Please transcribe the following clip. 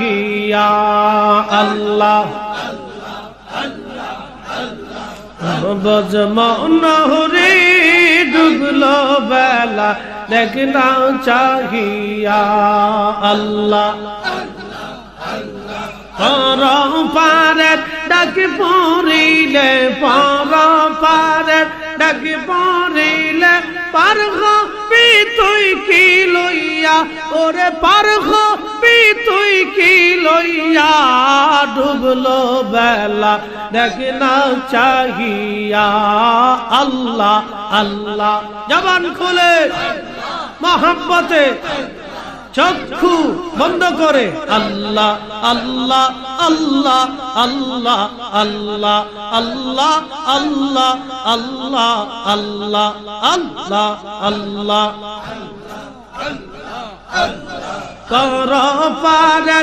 ইয়া আল্লাহ বজমনহরে ডুবলো বেলা দেখনা চাহিয়া আল্লাহ পর পারে ডাক পড়িলে পর পারে ডাক পড়িলে পার হবি তুই কি লইয়া ওরে পার হবি তুই কি লইয়া ডুবলো বেলা দেখনা চাহিয়া আল্লাহ আল্লাহ জবান খুলে মহব্বতে চক্ষু বন্ধ করে আল্লাহ আল্লাহ আল্লাহ আল্লাহ আল্লাহ আল্লাহ আল্লাহ আল্লাহ আল্লাহ আল্লাহ আল্লাহ কর পারে